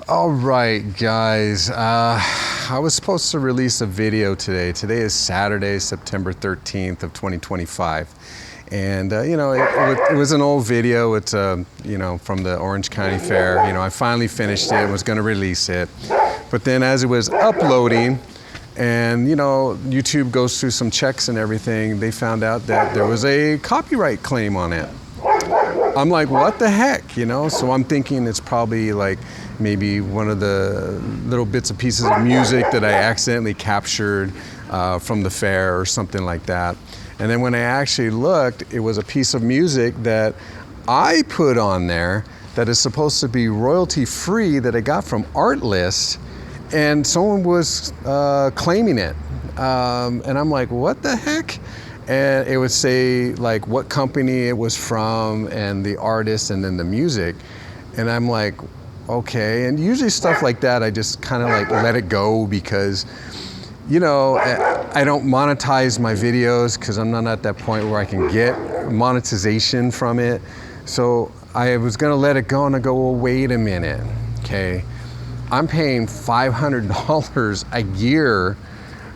All right, guys. I was supposed to release a video today. Today is Saturday, September 13th of 2025. And, it was an old video. It's, from the Orange County Fair. I finally finished it, was going to release it. But then as it was uploading, and, YouTube goes through some checks and everything, they found out that there was a copyright claim on it. I'm like, what the heck, So I'm thinking it's probably like maybe one of the little bits and pieces of music that I accidentally captured from the fair or something like that. And then when I actually looked, it was a piece of music that I put on there that is supposed to be royalty free that I got from Artlist, and someone was claiming it. And I'm like, what the heck? And it would say like what company it was from and the artist and then the music. And I'm like, okay. And usually stuff like that, I just kind of like let it go because, I don't monetize my videos because I'm not at that point where I can get monetization from it. So I was gonna let it go and I go, well, wait a minute, okay. I'm paying $500 a year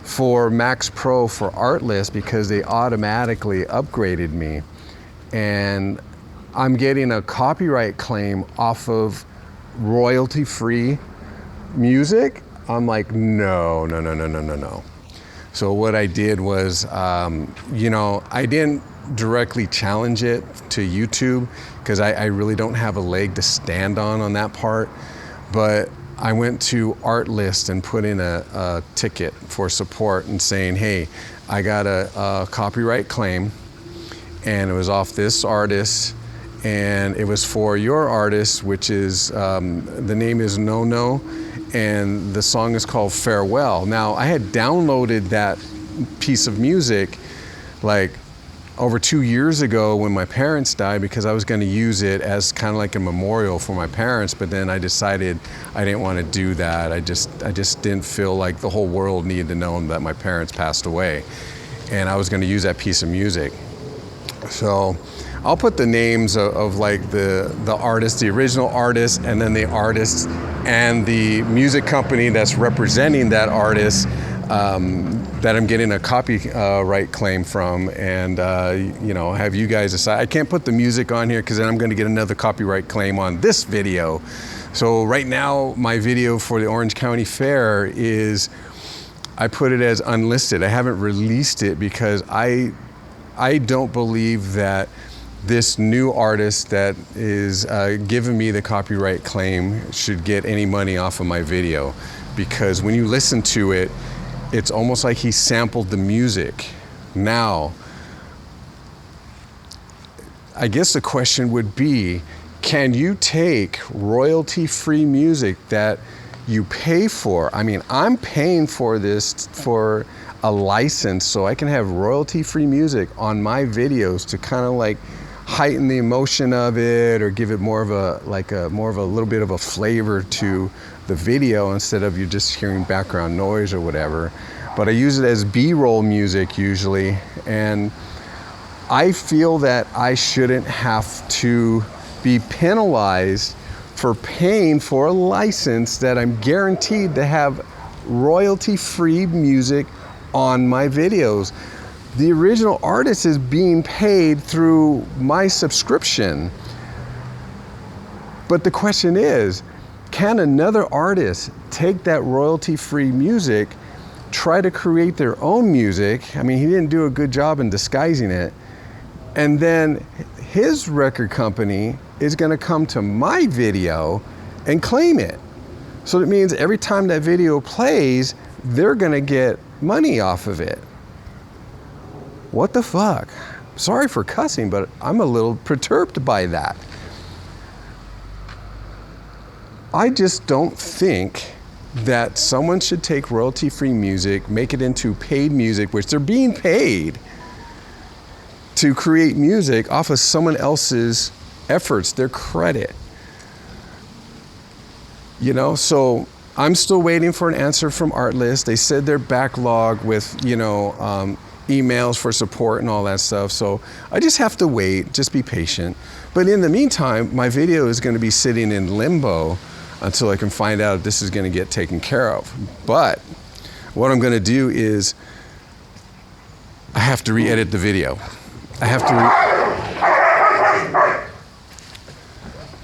for Max Pro for Artlist because they automatically upgraded me, and I'm getting a copyright claim off of royalty-free music. I'm like, no. So what I did was, I didn't directly challenge it to YouTube because I really don't have a leg to stand on that part, but I went to Artlist and put in a ticket for support and saying, hey, I got a copyright claim and it was off this artist and it was for your artist, which is, the name is No, and the song is called Farewell. Now, I had downloaded that piece of music like over 2 years ago when my parents died because I was going to use it as kind of like a memorial for my parents, but then I decided I didn't want to do that. I just didn't feel like the whole world needed to know that my parents passed away, and I was going to use that piece of music. So I'll put the names of like the artist, the original artist, and then the artist and the music company that's representing that artist that I'm getting a copyright claim from, and have you guys decide. I can't put the music on here because then I'm going to get another copyright claim on this video. So right now my video for the Orange County Fair is, I put it as unlisted. I haven't released it because I don't believe that this new artist that is giving me the copyright claim should get any money off of my video, because when you listen to it, it's almost like he sampled the music. Now, I guess the question would be, can you take royalty-free music that you pay for? I mean, I'm paying for this for a license so I can have royalty-free music on my videos to kind of like heighten the emotion of it or give it more of a little bit of a flavor to the video instead of you just hearing background noise or whatever. But I use it as B-roll music usually, and I feel that I shouldn't have to be penalized for paying for a license that I'm guaranteed to have royalty-free music on my videos. The original artist is being paid through my subscription. But the question is, can another artist take that royalty-free music, try to create their own music? I mean, he didn't do a good job in disguising it. And then his record company is going to come to my video and claim it. So it means every time that video plays, they're going to get money off of it. What the fuck? Sorry for cussing, but I'm a little perturbed by that. I just don't think that someone should take royalty-free music, make it into paid music, which they're being paid to create music off of someone else's efforts, their credit. So I'm still waiting for an answer from Artlist. They said they're backlogged with, emails for support and all that stuff. So I just have to wait, just be patient. But in the meantime, my video is going to be sitting in limbo until I can find out if this is going to get taken care of. But what I'm going to do is I have to re-edit the video. I have to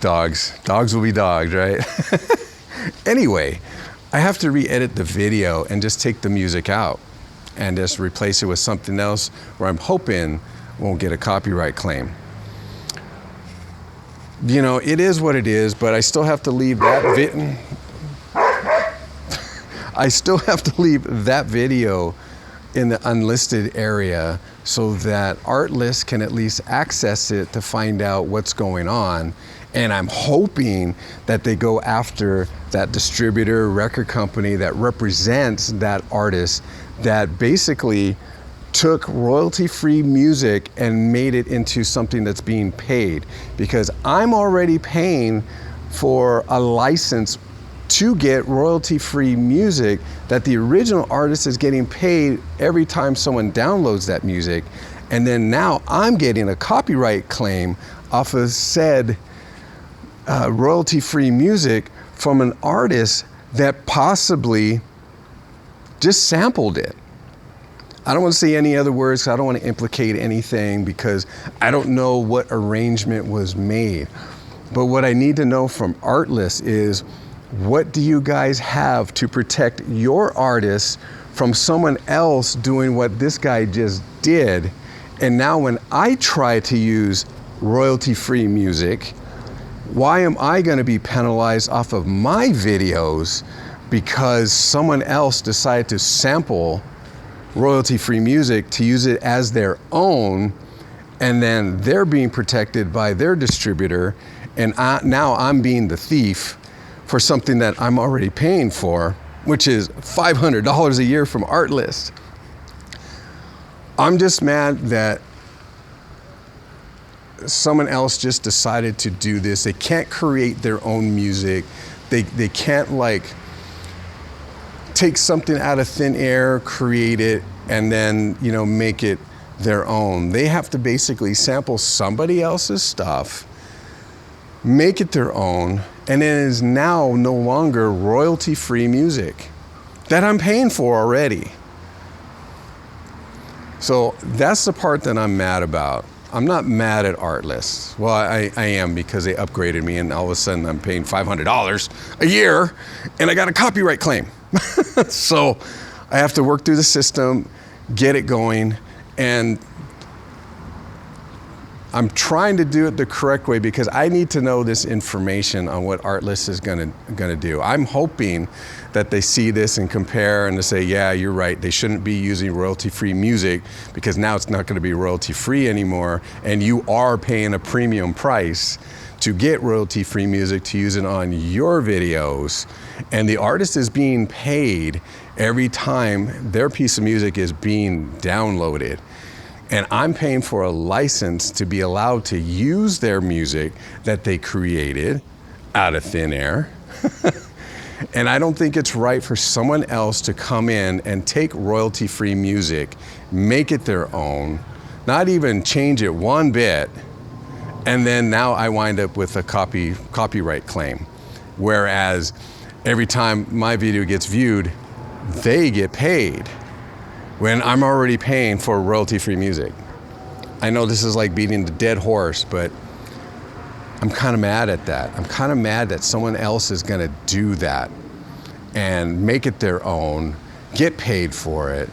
dogs will be dogs, right? Anyway, I have to re-edit the video and just take the music out and just replace it with something else where I'm hoping won't get a copyright claim. You know, it is what it is, but I still have to leave that I still have to leave that video in the unlisted area so that Artlist can at least access it to find out what's going on. And I'm hoping that they go after that distributor, record company that represents that artist that basically took royalty-free music and made it into something that's being paid. Because I'm already paying for a license to get royalty-free music that the original artist is getting paid every time someone downloads that music. And then now I'm getting a copyright claim off of said royalty-free music from an artist that possibly just sampled it. I don't want to say any other words because I don't want to implicate anything because I don't know what arrangement was made. But what I need to know from Artlist is, what do you guys have to protect your artists from someone else doing what this guy just did? And now when I try to use royalty-free music, why am I going to be penalized off of my videos because someone else decided to sample royalty-free music to use it as their own, and then they're being protected by their distributor, and now I'm being the thief for something that I'm already paying for, which is $500 a year from Artlist. I'm just mad that someone else just decided to do this. They can't create their own music. They can't like take something out of thin air, create it, and then, you know, make it their own. They have to basically sample somebody else's stuff, make it their own, and it is now no longer royalty-free music that I'm paying for already. So that's the part that I'm mad about. I'm not mad at Artlist. Well, I am, because they upgraded me and all of a sudden I'm paying $500 a year and I got a copyright claim. So I have to work through the system, get it going, and I'm trying to do it the correct way because I need to know this information on what Artlist is gonna do. I'm hoping that they see this and compare and to say, yeah, you're right, they shouldn't be using royalty-free music because now it's not gonna be royalty-free anymore, and you are paying a premium price to get royalty-free music to use it on your videos, and the artist is being paid every time their piece of music is being downloaded. And I'm paying for a license to be allowed to use their music that they created out of thin air. And I don't think it's right for someone else to come in and take royalty-free music, make it their own, not even change it one bit, and then now I wind up with a copyright claim. Whereas every time my video gets viewed, they get paid when I'm already paying for royalty-free music. I know this is like beating the dead horse, but I'm kind of mad at that. I'm kind of mad that someone else is gonna do that and make it their own, get paid for it,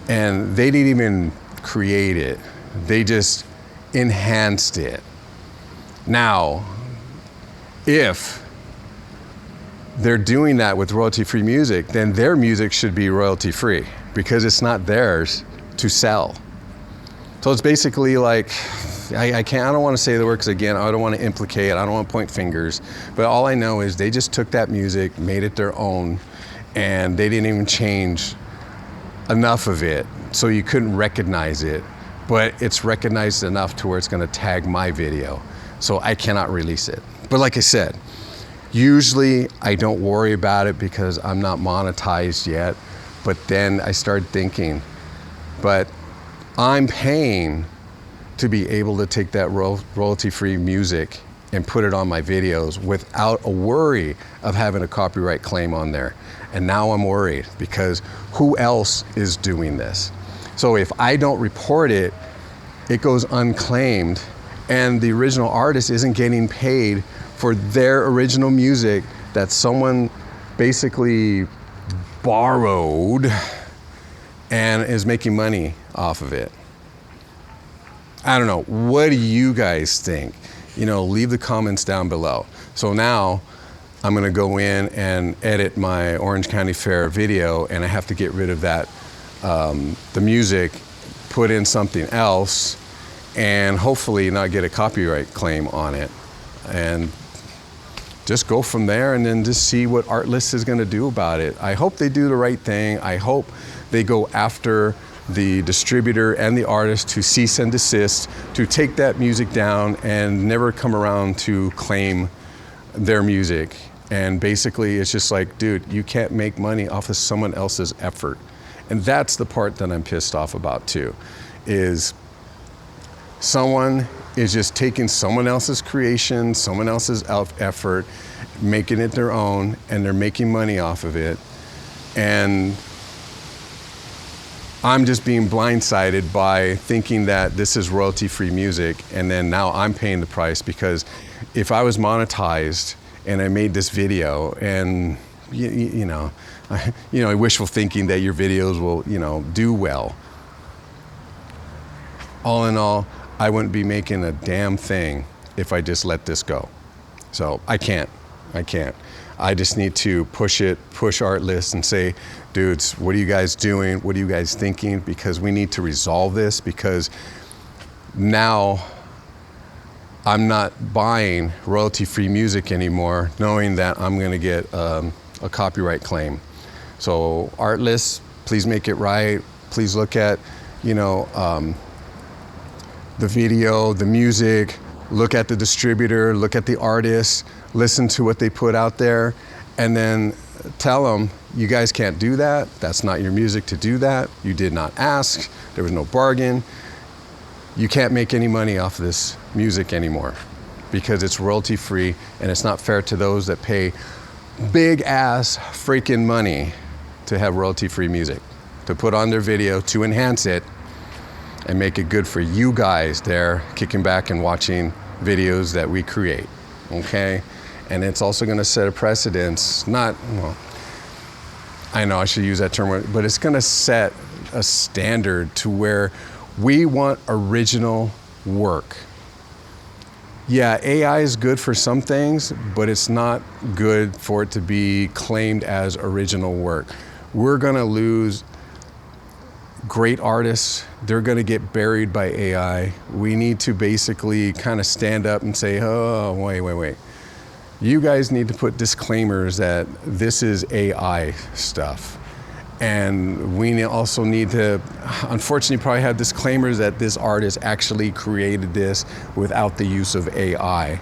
and they didn't even create it. They just enhanced it. Now, if they're doing that with royalty-free music, then their music should be royalty-free because it's not theirs to sell. So it's basically like, I don't want to say the word because again, I don't want to implicate, I don't want to point fingers, but all I know is they just took that music, made it their own, and they didn't even change enough of it so you couldn't recognize it, but it's recognized enough to where it's going to tag my video, so I cannot release it. But like I said, usually I don't worry about it because I'm not monetized yet, but then I started thinking, but I'm paying to be able to take that royalty-free music and put it on my videos without a worry of having a copyright claim on there. And now I'm worried because who else is doing this? So if I don't report it, it goes unclaimed, and the original artist isn't getting paid for their original music that someone basically borrowed and is making money off of it. I don't know, what do you guys think? You know, leave the comments down below. So now I'm gonna go in and edit my Orange County Fair video, and I have to get rid of that, the music, put in something else, and hopefully not get a copyright claim on it. And just go from there, and then just see what Artlist is gonna do about it. I hope they do the right thing. I hope they go after the distributor and the artist to cease and desist, to take that music down and never come around to claim their music. And basically it's just like, dude, you can't make money off of someone else's effort. And that's the part that I'm pissed off about too, is someone is just taking someone else's creation, someone else's effort, making it their own, and they're making money off of it. And I'm just being blindsided by thinking that this is royalty-free music, and then now I'm paying the price, because if I was monetized and I made this video, and you know, wishful thinking that your videos will, do well. All in all, I wouldn't be making a damn thing if I just let this go. So I can't. I just need to push Artlist and say, dudes, what are you guys doing? What are you guys thinking? Because we need to resolve this, because now I'm not buying royalty-free music anymore, knowing that I'm gonna get a copyright claim. So Artlist, please make it right. Please look at, the video, the music, look at the distributor, look at the artist, listen to what they put out there, and then tell them, you guys can't do that. That's not your music to do that. You did not ask. There was no bargain. You can't make any money off of this music anymore, because it's royalty free, and it's not fair to those that pay big ass freaking money to have royalty free music, to put on their video, to enhance it, and make it good for you guys there kicking back and watching videos that we create, okay? And it's also gonna set a precedence, well, I know I should use that term, but it's gonna set a standard to where we want original work. Yeah, AI is good for some things, but it's not good for it to be claimed as original work. We're gonna lose great artists. They're gonna get buried by AI. We need to basically kind of stand up and say, oh, wait. You guys need to put disclaimers that this is AI stuff. And we also need to, unfortunately, probably have disclaimers that this artist actually created this without the use of AI.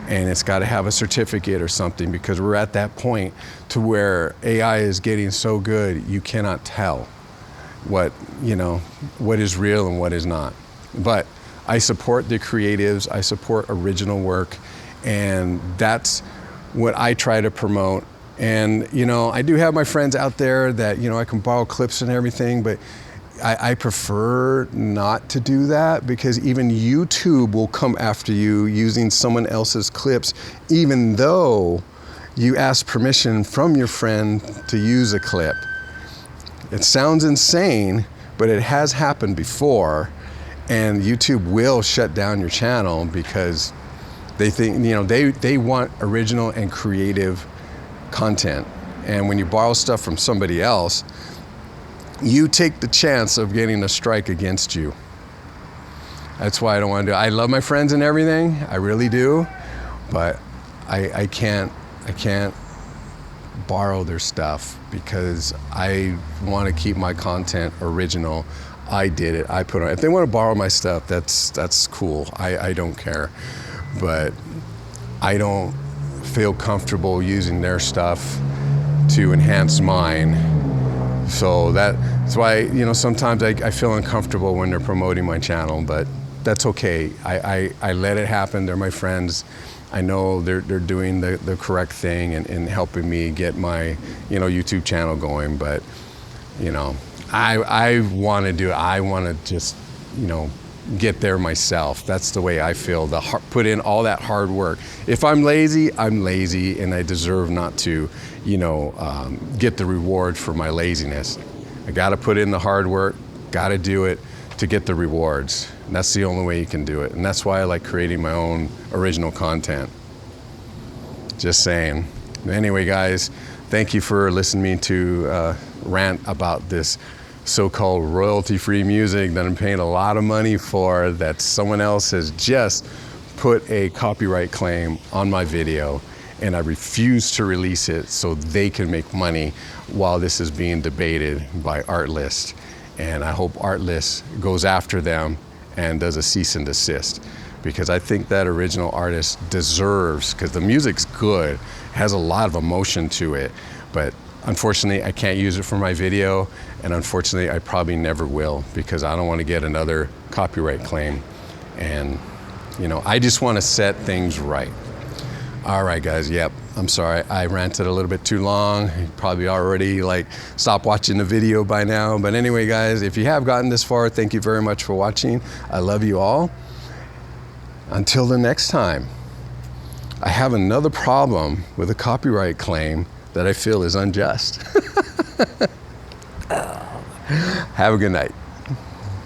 And it's got to have a certificate or something, because we're at that point to where AI is getting so good, you cannot tell what is real and what is not. But I support the creatives, I support original work, and that's what I try to promote. And I do have my friends out there that I can borrow clips and everything, but I prefer not to do that, because even YouTube will come after you using someone else's clips, even though you ask permission from your friend to use a clip. It sounds insane, but it has happened before, and YouTube will shut down your channel because they think, they want original and creative content. And when you borrow stuff from somebody else, you take the chance of getting a strike against you. That's why I don't want to do it. I love my friends and everything, I really do, but I can't borrow their stuff, because I want to keep my content original. I did it, I put it on. If they want to borrow my stuff, that's cool. I don't care, but I don't feel comfortable using their stuff to enhance mine. So that's why, sometimes I feel uncomfortable when they're promoting my channel, but that's okay. I let it happen. They're my friends. I know they're doing the correct thing and helping me get my, YouTube channel going. But, I want to do it. I want to just, get there myself. That's the way I feel. Put in all that hard work. If I'm lazy and I deserve not to, get the reward for my laziness. I got to put in the hard work, got to do it to get the rewards. And that's the only way you can do it. And that's why I like creating my own original content. Just saying. Anyway, guys, thank you for listening to rant about this so-called royalty-free music that I'm paying a lot of money for, that someone else has just put a copyright claim on my video, and I refuse to release it so they can make money while this is being debated by Artlist. And I hope Artlist goes after them and does a cease and desist, because I think that original artist deserves, because the music's good, has a lot of emotion to it, but unfortunately I can't use it for my video, and unfortunately I probably never will, because I don't want to get another copyright claim. And I just want to set things right. All right, guys, yep, I'm sorry, I ranted a little bit too long. You probably already stopped watching the video by now. But anyway, guys, if you have gotten this far, thank you very much for watching. I love you all. Until the next time. I have another problem with a copyright claim that I feel is unjust. Have a good night.